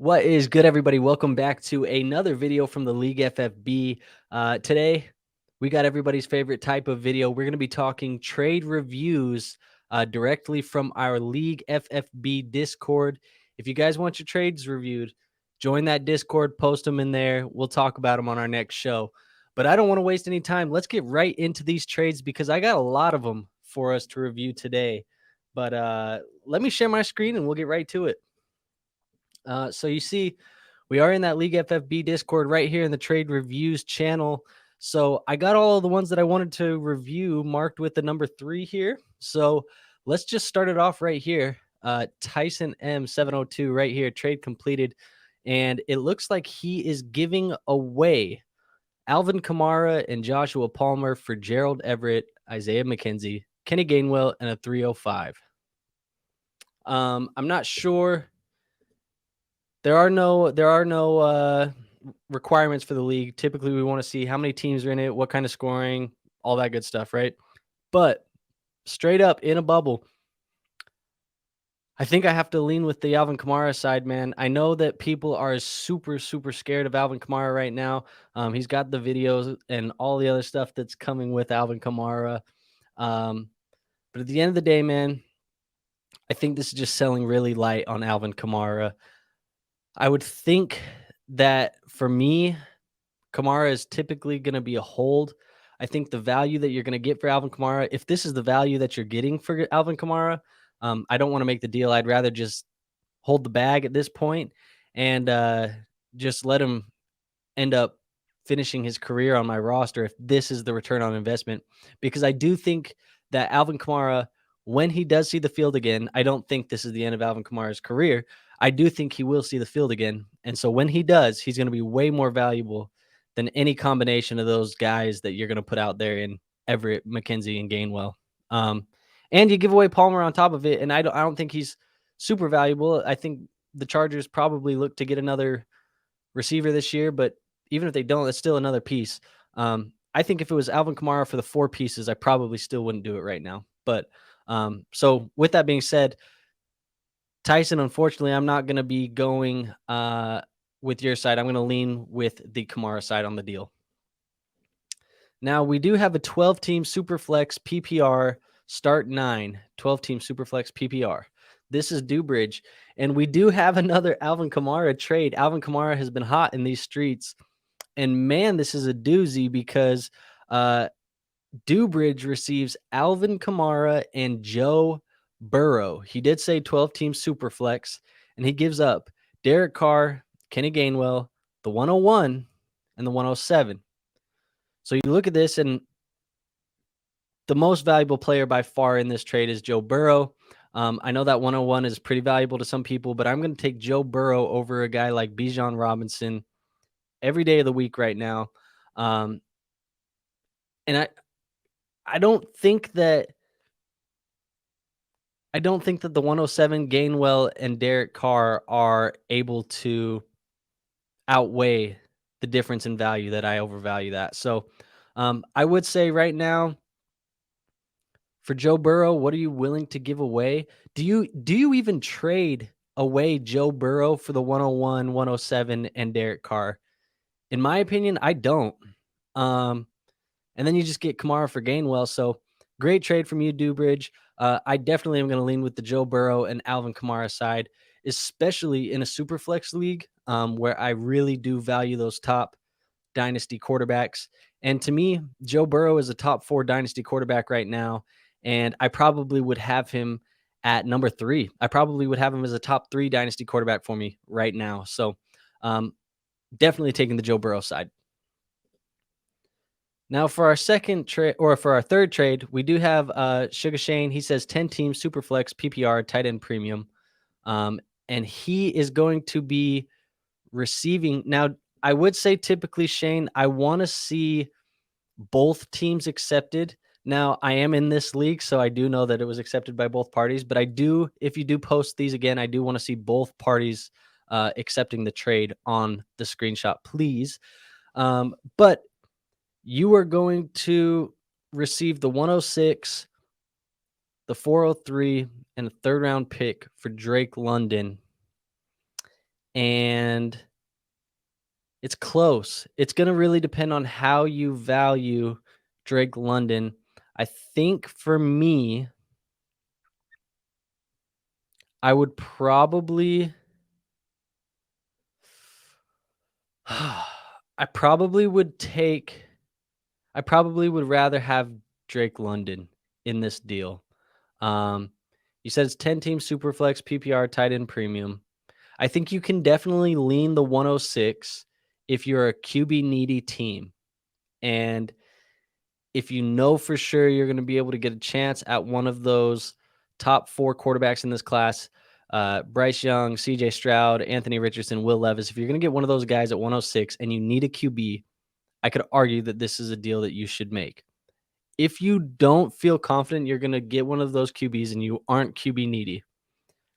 What is good, everybody? Welcome back to another video from the League FFB. Today, we got everybody's favorite type of video. We're going to be talking trade reviews directly from our League FFB Discord. If you guys want your trades reviewed, join that Discord, post them in there. We'll talk about them on our next show. But I don't want to waste any time. Let's get right into these trades because I got a lot of them for us to review today. But let me share my screen and we'll get right to it. So you see, we are in that League FFB Discord right here in the trade reviews channel. So I got all of the ones that I wanted to review marked with the number 3 here. So let's just start it off right here. Tyson M702 right here, trade completed. And it looks like he is giving away Alvin Kamara and Joshua Palmer for Gerald Everett, Isaiah McKenzie, Kenny Gainwell, and a 305. I'm not sure. There are no requirements for the league. Typically, we want to see how many teams are in it, what kind of scoring, all that good stuff, right? But straight up in a bubble, I think I have to lean with the Alvin Kamara side, man. I know that people are super scared of Alvin Kamara right now. He's got the videos and all the other stuff that's coming with Alvin Kamara. But at the end of the day, man, I think this is just selling really light on Alvin Kamara. I would think that for me, Kamara is typically going to be a hold. I think the value that you're going to get for Alvin Kamara, if this is the value that you're getting for Alvin Kamara, I don't want to make the deal. I'd rather just hold the bag at this point and just let him end up finishing his career on my roster if this is the return on investment. Because I do think that Alvin Kamara, when he does see the field again, I don't think this is the end of Alvin Kamara's career. I do think he will see the field again. And so when he does, he's going to be way more valuable than any combination of those guys that you're going to put out there in Everett, McKenzie, and Gainwell. And you give away Palmer on top of it, and I don't think he's super valuable. I think the Chargers probably look to get another receiver this year, but even if they don't, it's still another piece. I think if it was Alvin Kamara for the 4 pieces, I probably still wouldn't do it right now. But so with that being said, Tyson, unfortunately, I'm not going to be going with your side. I'm going to lean with the Kamara side on the deal. Now, we do have a 12-team Superflex PPR start 9, 12-team Superflex PPR. This is Dewbridge, and we do have another Alvin Kamara trade. Alvin Kamara has been hot in these streets, and man, this is a doozy because Dewbridge receives Alvin Kamara and Joe Burrow. He did say 12-team Superflex, and he gives up Derek Carr, Kenny Gainwell, the 101, and the 107. So you look at this, and the most valuable player by far in this trade is Joe Burrow. I know that 101 is pretty valuable to some people, but I'm going to take Joe Burrow over a guy like Bijan Robinson every day of the week right now. And I don't think that the 107 Gainwell and Derek Carr are able to outweigh the difference in value that I overvalue that. So I would say right now, for Joe Burrow, what are you willing to give away? Do you even trade away Joe Burrow for the 101, 107, and Derek Carr? In my opinion, I don't. And then you just get Kamara for Gainwell. So great trade from you, Dewbridge. I definitely am going to lean with the Joe Burrow and Alvin Kamara side, especially in a super flex league where I really do value those top dynasty quarterbacks. And to me, Joe Burrow is a top 4 dynasty quarterback right now. And I probably would have him at number 3. I probably would have him as a top 3 dynasty quarterback for me right now. So definitely taking the Joe Burrow side. Now for our second trade, or for our third trade, we do have Sugar Shane. He says 10 team Superflex PPR tight end premium. And he is going to be receiving. Now, I would say typically, Shane, I want to see both teams accepted. Now, I am in this league, so I do know that it was accepted by both parties. But I do, if you do post these again, I do want to see both parties accepting the trade on the screenshot, please. But you are going to receive the 106, the 403, and a 3rd round pick for Drake London. and it's close. It's going to really depend on how you value Drake London. I think for me, I would probably I probably would rather have Drake London in this deal. Um, you said it's 10-team superflex PPR tight end premium. I think you can definitely lean the 106 if you're a QB needy team. And if you know for sure you're going to be able to get a chance at one of those top 4 quarterbacks in this class, Bryce Young, CJ Stroud, Anthony Richardson, Will Levis, if you're going to get one of those guys at 106 and you need a QB, I could argue that this is a deal that you should make. If you don't feel confident you're going to get one of those QBs and you aren't QB needy,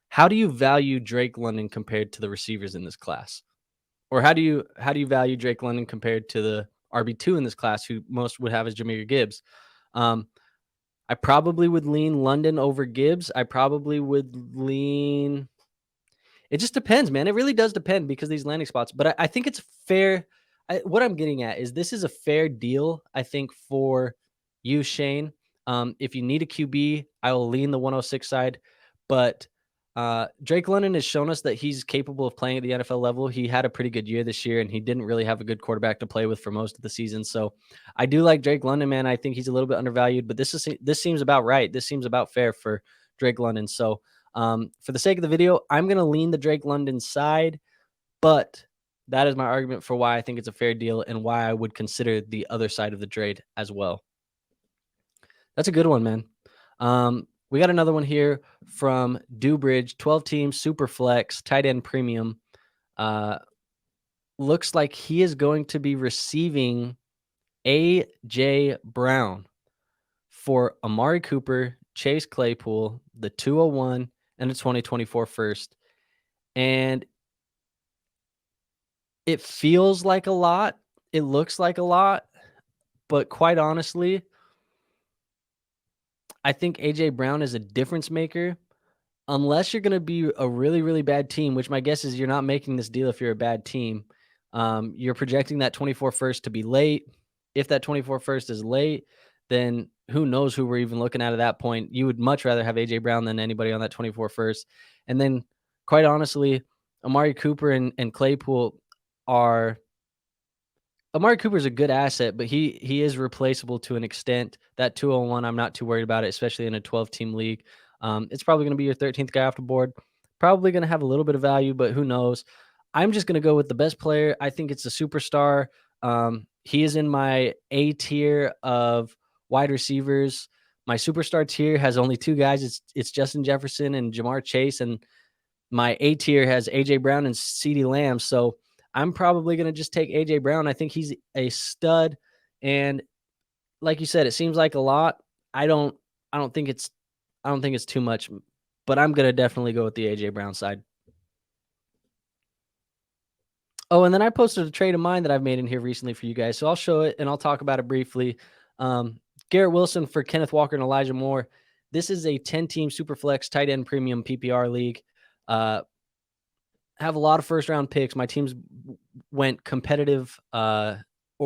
how do you value Drake London compared to the receivers in this class? Or how do you value Drake London compared to the RB2 in this class, who most would have as Jahmyr Gibbs? Um, I probably would lean London over Gibbs. I probably would lean. It just depends, man. It really does depend because of these landing spots. But I think it's fair. What I'm getting at is this is a fair deal, I think, for you, Shane. If you need a QB, I will lean the 106 side. But Drake London has shown us that he's capable of playing at the NFL level. He had a pretty good year this year, and he didn't really have a good quarterback to play with for most of the season. So I do like Drake London, man. I think he's a little bit undervalued, but this seems about right. This seems about fair for Drake London. So for the sake of the video, I'm going to lean the Drake London side, but that is my argument for why I think it's a fair deal and why I would consider the other side of the trade as well. That's a good one, man. We got another one here from Dewbridge, 12-team super flex, tight end premium. Looks like he is going to be receiving A.J. Brown for Amari Cooper, Chase Claypool, the 201, and the 2024 first. And it feels like a lot. It looks like a lot. But quite honestly, I think A.J. Brown is a difference maker. Unless you're going to be a really, really bad team, which my guess is you're not making this deal if you're a bad team. You're projecting that 24 first to be late. If that 24 first is late, then who knows who we're even looking at that point. You would much rather have A.J. Brown than anybody on that 24 first. And then, quite honestly, Amari Cooper and Claypool are Amari Cooper's a good asset, but he is replaceable to an extent. That 201, I'm not too worried about it, especially in a 12-team league. It's probably going to be your 13th guy off the board. Probably going to have a little bit of value, but who knows? I'm just going to go with the best player. I think it's a superstar. He is in my A tier of wide receivers. My superstar tier has only 2 guys. It's Justin Jefferson and Jamar Chase, and my A tier has A.J. Brown and CeeDee Lamb. So I'm probably going to just take A.J. Brown. I think he's a stud. And like you said, it seems like a lot. I don't think it's too much, but I'm going to definitely go with the A.J. Brown side. Oh, and then I posted a trade of mine that I've made in here recently for you guys. So I'll show it and I'll talk about it briefly. Garrett Wilson for Kenneth Walker and Elijah Moore. This is a 10-team superflex tight end premium PPR league. Have a lot of first round picks. My teams went competitive, we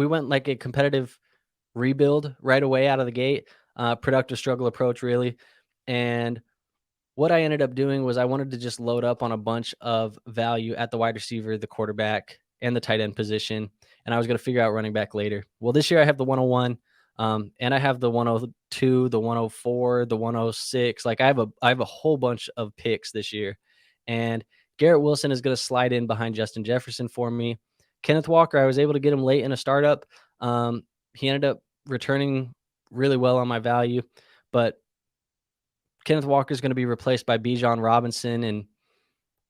went like a competitive rebuild right away out of the gate, productive struggle approach really. And what I ended up doing was I wanted to just load up on a bunch of value at the wide receiver, the quarterback, and the tight end position. And I was going to figure out running back later. Well, this year I have the 101, and I have the 102, the 104, the 106. Like I have a whole bunch of picks this year. And Garrett Wilson is going to slide in behind Justin Jefferson for me. Kenneth Walker, I was able to get him late in a startup. He ended up returning really well on my value, but Kenneth Walker is going to be replaced by Bijan Robinson, and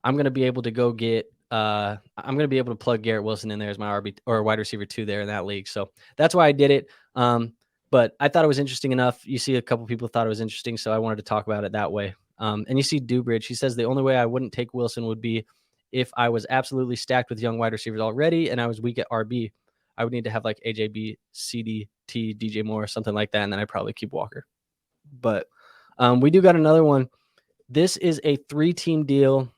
I'm going to be able to I'm going to be able to plug Garrett Wilson in there as my RB or wide receiver 2 there in that league. So that's why I did it. But I thought it was interesting enough. You see a couple people thought it was interesting, so I wanted to talk about it that way. And you see Dewbridge, he says the only way I wouldn't take Wilson would be if I was absolutely stacked with young wide receivers already and I was weak at RB. I would need to have like AJB, CDT, DJ Moore, something like that, and then I'd probably keep Walker. But we do got another one. This is a 3-team deal.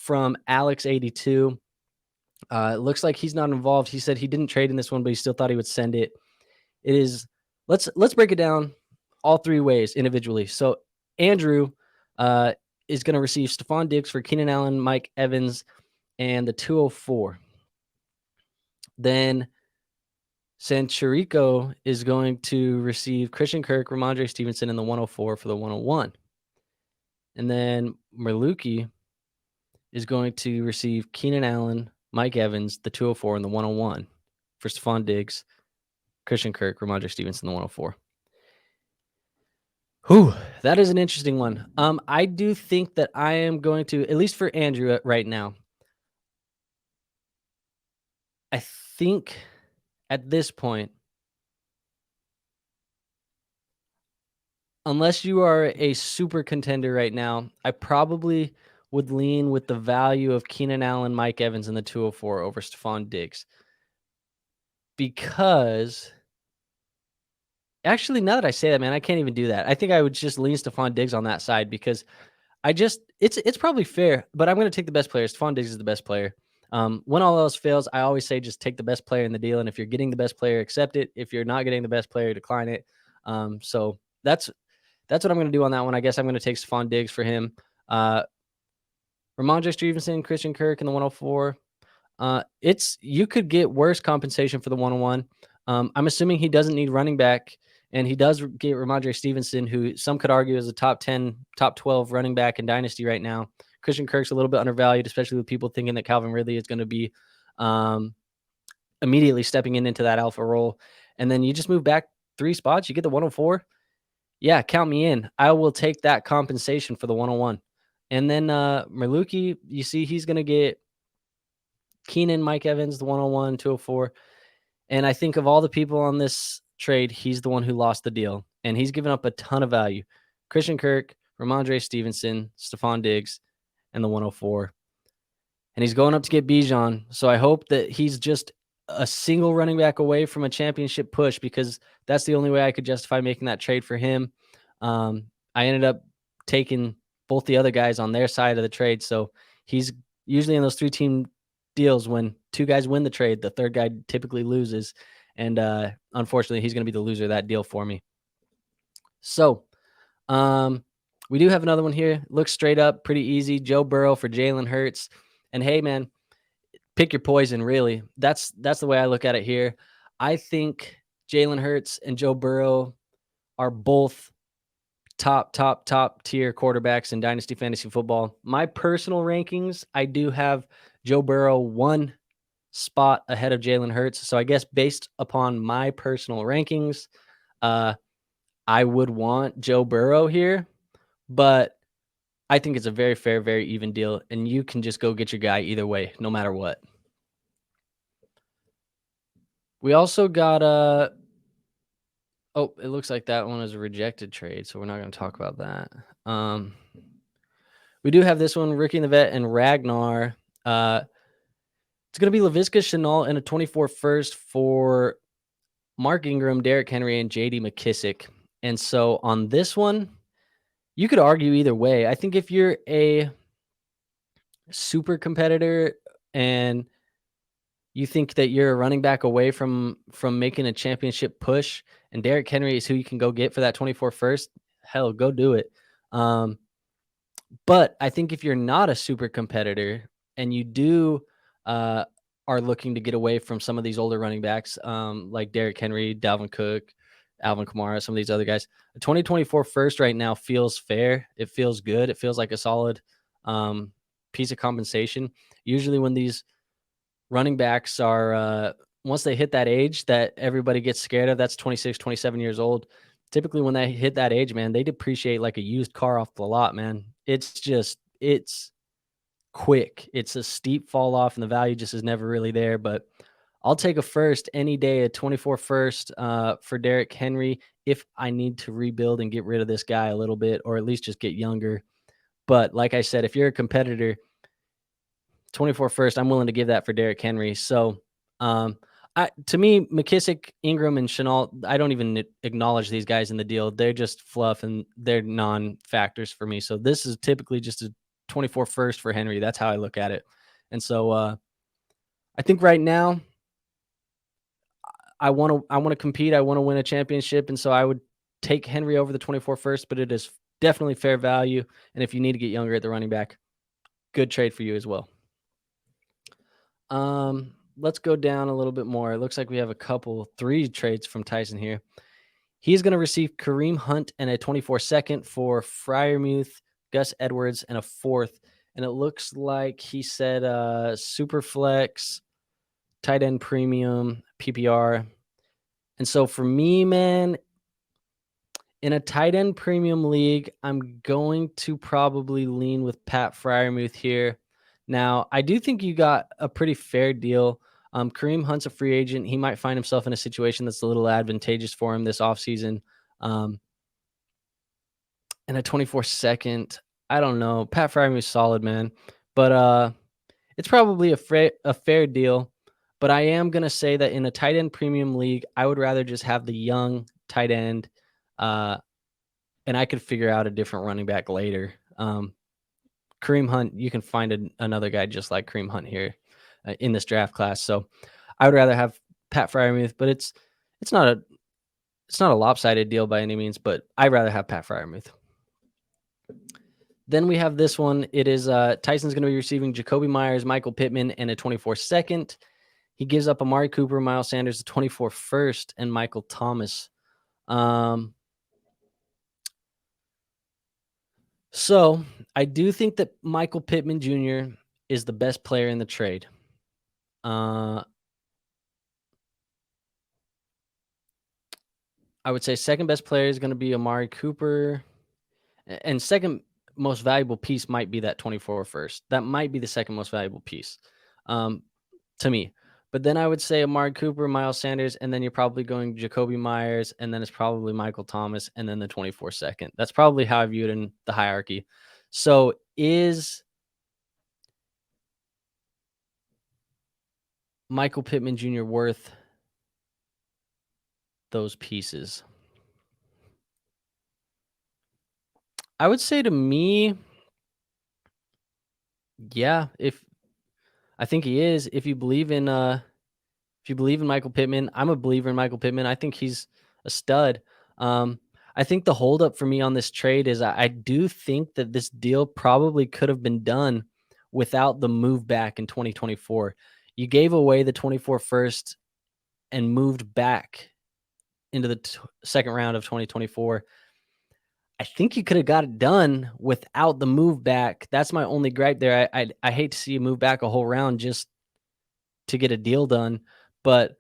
from Alex82. It looks like he's not involved. He said he didn't trade in this one, but he still thought he would send it. It is let's break it down all three ways individually. So Andrew is going to receive Stephon Diggs for Keenan Allen, Mike Evans, and the 204. Then Sancherico is going to receive Christian Kirk, Ramondre Stevenson, and the 104 for the 101. And then Merluki is going to receive Keenan Allen, Mike Evans, the 204, and the 101 for Stephon Diggs, Christian Kirk, Ramondre Stevenson, the 104. Whew, that is an interesting one. I do think that I am going to, at least for Andrew right now, I think at this point, unless you are a super contender right now, I probably would lean with the value of Keenan Allen, Mike Evans, and the 204 over Stephon Diggs. Because actually, now that I say that, man, I can't even do that. I think I would just lean Stephon Diggs on that side because it's probably fair, but I'm going to take the best player. Stephon Diggs is the best player. When all else fails, I always say just take the best player in the deal. And if you're getting the best player, accept it. If you're not getting the best player, decline it. So that's what I'm going to do on that one. I guess I'm going to take Stephon Diggs for him. Ramondre Stevenson, Christian Kirk, and the 104. You could get worse compensation for the 101. I'm assuming he doesn't need running back, and he does get Ramondre Stevenson, who some could argue is a top 10, top 12 running back in Dynasty right now. Christian Kirk's a little bit undervalued, especially with people thinking that Calvin Ridley is going to be immediately stepping into that alpha role. And then you just move back 3 spots, you get the 104. Yeah, count me in. I will take that compensation for the 101. And then Merluki, you see he's going to get Keenan, Mike Evans, the 101, 204. And I think of all the people on this trade, he's the one who lost the deal. And he's given up a ton of value. Christian Kirk, Ramondre Stevenson, Stephon Diggs, and the 104. And he's going up to get Bijan. So I hope that he's just a single running back away from a championship push, because that's the only way I could justify making that trade for him. I ended up taking both the other guys on their side of the trade. So he's usually in those 3-team deals, when 2 guys win the trade, the third guy typically loses. And unfortunately, he's going to be the loser of that deal for me. So we do have another one here. Looks straight up, pretty easy. Joe Burrow for Jalen Hurts. And hey, man, pick your poison, really. That's the way I look at it here. I think Jalen Hurts and Joe Burrow are both top tier quarterbacks in Dynasty Fantasy Football. My personal rankings, I do have Joe Burrow 1 spot ahead of Jalen Hurts. So I guess based upon my personal rankings, I would want Joe Burrow here, but I think it's a very fair, very even deal, and you can just go get your guy either way, no matter what. We also got it looks like that one is a rejected trade, so we're not going to talk about that. We do have this one, Ricky and the Vet and Ragnar. It's going to be Laviska Shenault and a 24 first for Mark Ingram, Derrick Henry, and J.D. McKissick. And so on this one, you could argue either way. I think if you're a super competitor and you think that you're a running back away from making a championship push, and Derrick Henry is who you can go get for that 24 first, hell, go do it. But I think if you're not a super competitor and you do are looking to get away from some of these older running backs, like Derrick Henry, Dalvin Cook, Alvin Kamara, some of these other guys, the 2024 first right now feels fair. It feels good. It feels like a solid piece of compensation. Usually when these running backs are, once they hit that age that everybody gets scared of, that's 26, 27 years old. Typically when they hit that age, man, they depreciate like a used car off the lot, man. It's quick. It's a steep fall off and the value just is never really there. But I'll take a first any day, a 24 first for Derrick Henry if I need to rebuild and get rid of this guy a little bit, or at least just get younger. But like I said, if you're a competitor, 24 first, I'm willing to give that for Derrick Henry. So to me, McKissick, Ingram, and Shenault, I don't even acknowledge these guys in the deal. They're just fluff and they're non-factors for me. So this is typically just a 24 first for Henry. That's how I look at it. And so I think right now I want to compete. I want to win a championship, and so I would take Henry over the 24 first, but it is definitely fair value. And if you need to get younger at the running back, good trade for you as well. Let's go down a little bit more. It looks like we have three trades from Tyson here. He's going to receive Kareem Hunt and a 24 second for Freiermuth, Gus Edwards, and a fourth. And it looks like he said super flex, tight end premium, PPR. And so for me, man, in a tight end premium league, I'm going to probably lean with Pat Freiermuth here. Now, I do think you got a pretty fair deal. Kareem Hunt's a free agent. He might find himself in a situation that's a little advantageous for him this offseason. And a 24 second, I don't know. Pat Freiermuth's solid, man. But it's probably a fair deal. But I am going to say that in a tight end premium league, I would rather just have the young tight end. And I could figure out a different running back later. Kareem Hunt, you can find another guy just like Kareem Hunt here in this draft class. So I would rather have Pat Freiermuth, but it's not a lopsided deal by any means, but I'd rather have Pat Freiermuth. Then we have this one. It is Tyson's going to be receiving Jacoby Myers, Michael Pittman, and a 24 second. He gives up Amari Cooper, Miles Sanders, a 24 first, and Michael Thomas. So I do think that Michael Pittman Jr. is the best player in the trade. I would say second best player is going to be Amari Cooper, and second most valuable piece might be that 24 first. That might be the second most valuable piece to me. But then I would say Amari Cooper, Miles Sanders, and then you're probably going Jacoby Myers, and then it's probably Michael Thomas, and then the 24 second. That's probably how I view it in the hierarchy. So is Michael Pittman Jr. worth those pieces? I would say to me, yeah, I think he is. If you believe in Michael Pittman, I'm a believer in Michael Pittman. I think he's a stud. I think the holdup for me on this trade is I do think that this deal probably could have been done without the move back in 2024. You gave away the 24 first and moved back into the second round of 2024. I think you could have got it done without the move back. That's my only gripe there. I hate to see you move back a whole round just to get a deal done, but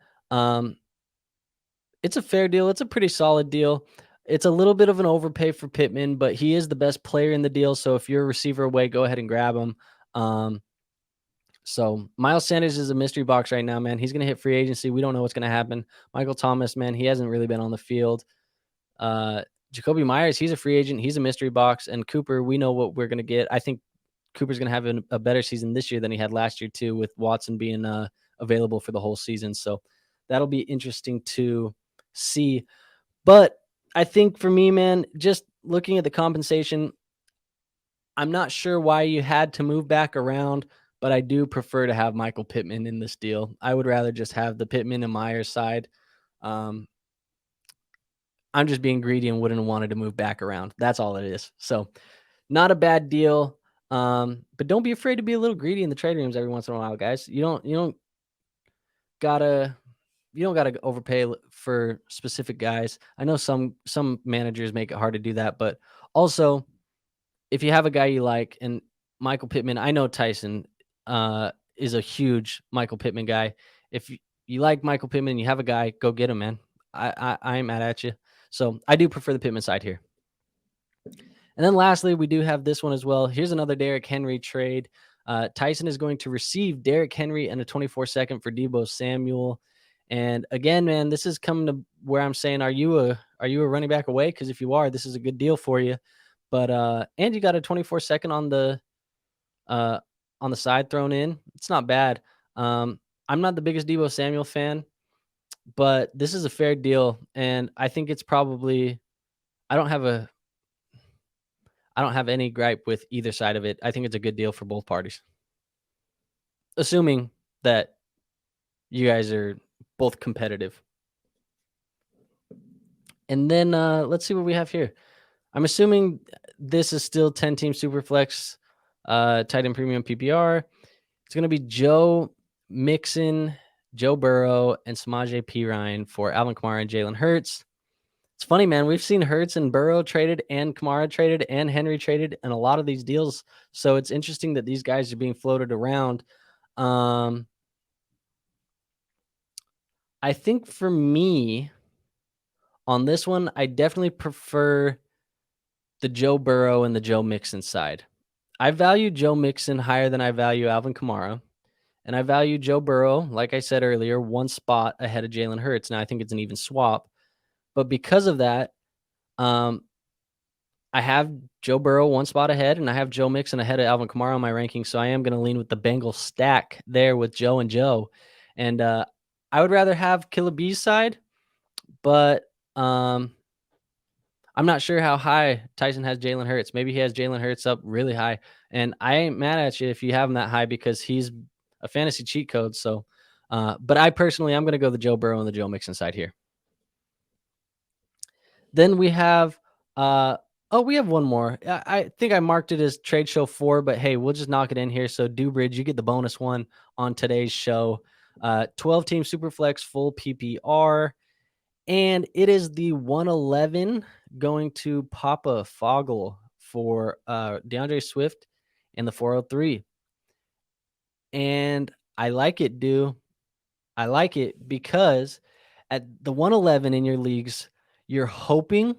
it's a fair deal. It's a pretty solid deal. It's a little bit of an overpay for Pittman, but he is the best player in the deal. So if you're a receiver away, go ahead and grab him. So Miles Sanders is a mystery box right now, man. He's going to hit free agency. We don't know what's going to happen. Michael Thomas, man, he hasn't really been on the field. Jacoby Myers, he's a free agent. He's a mystery box. And Cooper, we know what we're going to get. I think Cooper's going to have a better season this year than he had last year, too, with Watson being available for the whole season. So that'll be interesting to see. But I think for me, man, just looking at the compensation, I'm not sure why you had to move back around, but I do prefer to have Michael Pittman in this deal. I would rather just have the Pittman and Myers side. I'm just being greedy and wouldn't have wanted to move back around. That's all it is. So not a bad deal. But don't be afraid to be a little greedy in the trade rooms every once in a while, guys. You don't gotta overpay for specific guys. I know some managers make it hard to do that, but also if you have a guy you like, and Michael Pittman, I know Tyson is a huge Michael Pittman guy. If you like Michael Pittman and you have a guy, go get him, man. I ain't mad at you. So I do prefer the Pittman side here. And then lastly, we do have this one as well. Here's another Derrick Henry trade. Tyson is going to receive Derrick Henry and a 24 second for Deebo Samuel. And again, man, this is coming to where I'm saying, are you a running back away? Because if you are, this is a good deal for you. But and you got a 24 second on the side thrown in. It's not bad. I'm not the biggest Deebo Samuel fan, but this is a fair deal, and I think it's probably. I don't have any gripe with either side of it. I think it's a good deal for both parties, assuming that you guys are both competitive. And then let's see what we have here. I'm assuming this is still 10-team Superflex, tight end premium PPR. It's going to be Joe Mixon, Joe Burrow, and Samaje Perine for Alvin Kamara and Jalen Hurts. It's funny, man. We've seen Hurts and Burrow traded and Kamara traded and Henry traded in a lot of these deals. So it's interesting that these guys are being floated around. I think for me on this one, I definitely prefer the Joe Burrow and the Joe Mixon side. I value Joe Mixon higher than I value Alvin Kamara. And I value Joe Burrow, like I said earlier, one spot ahead of Jalen Hurts. Now I think it's an even swap. But because of that, I have Joe Burrow one spot ahead, and I have Joe Mixon ahead of Alvin Kamara on my rankings. So I am going to lean with the Bengals stack there with Joe and Joe. And I would rather have Killer B's side, but I'm not sure how high Tyson has Jalen Hurts. Maybe he has Jalen Hurts up really high. And I ain't mad at you if you have him that high because he's a fantasy cheat code. So, but I personally, I'm going to go the Joe Burrow and the Joe Mixon side here. Then we have, we have one more. I think I marked it as Trade Show 4, but hey, we'll just knock it in here. So, Dubridge, you get the bonus one on today's show. 12-team Superflex, full PPR. And it is the 111 going to Papa Foggle for DeAndre Swift and the 403. And I like it, dude. I like it because at the 111 in your leagues, you're hoping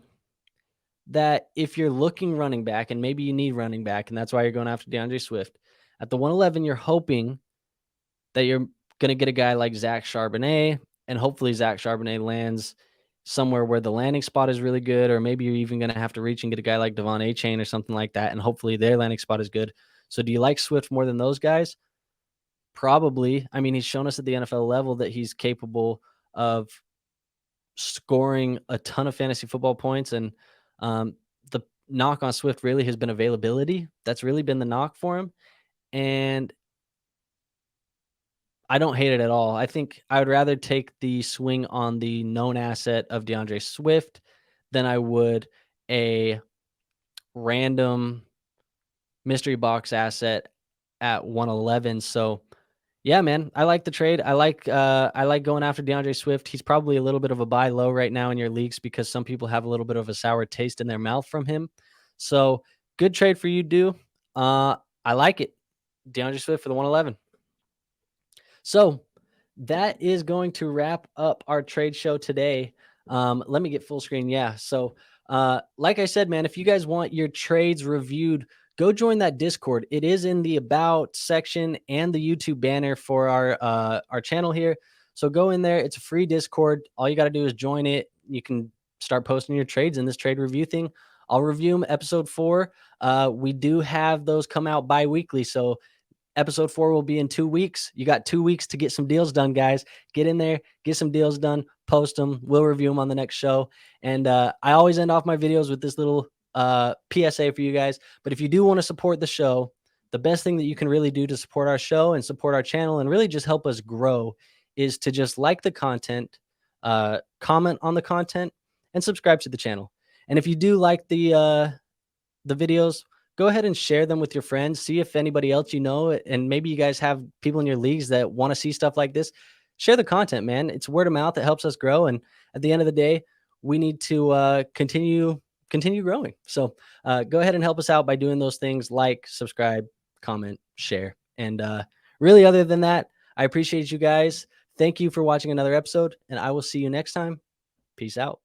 that if you're looking running back, and maybe you need running back, and that's why you're going after DeAndre Swift, at the 111, you're hoping that you're going to get a guy like Zach Charbonnet, and hopefully Zach Charbonnet lands somewhere where the landing spot is really good, or maybe you're even going to have to reach and get a guy like Devon A-Chain or something like that, and hopefully their landing spot is good. So do you like Swift more than those guys? Probably. I mean, he's shown us at the NFL level that he's capable of scoring a ton of fantasy football points. And the knock on Swift really has been availability. That's really been the knock for him. And I don't hate it at all. I think I would rather take the swing on the known asset of DeAndre Swift than I would a random mystery box asset at 111. So yeah, man, I like the trade. I like going after DeAndre Swift. He's probably a little bit of a buy low right now in your leagues because some people have a little bit of a sour taste in their mouth from him. So good trade for you, do. I like it. DeAndre Swift for the 111. So that is going to wrap up our trade show today. Let me get full screen. Yeah. So like I said, man, if you guys want your trades reviewed, go join that Discord. It is in the About section and the YouTube banner for our channel here. So go in there. It's a free Discord. All you got to do is join it. You can start posting your trades in this trade review thing. I'll review them episode 4. We do have those come out bi-weekly. So episode 4 will be in 2 weeks. You got 2 weeks to get some deals done, guys. Get in there, get some deals done, post them. We'll review them on the next show. And I always end off my videos with this little PSA for you guys. But if you do want to support the show, the best thing that you can really do to support our show and support our channel and really just help us grow is to just like the content, comment on the content, and subscribe to the channel. And if you do like the videos, go ahead and share them with your friends. See if anybody else you know, and maybe you guys have people in your leagues that want to see stuff like this. Share the content, man. It's word of mouth that helps us grow. And at the end of the day, we need to continue growing. So go ahead and help us out by doing those things like subscribe, comment, share. And really, other than that, I appreciate you guys. Thank you for watching another episode, and I will see you next time. Peace out.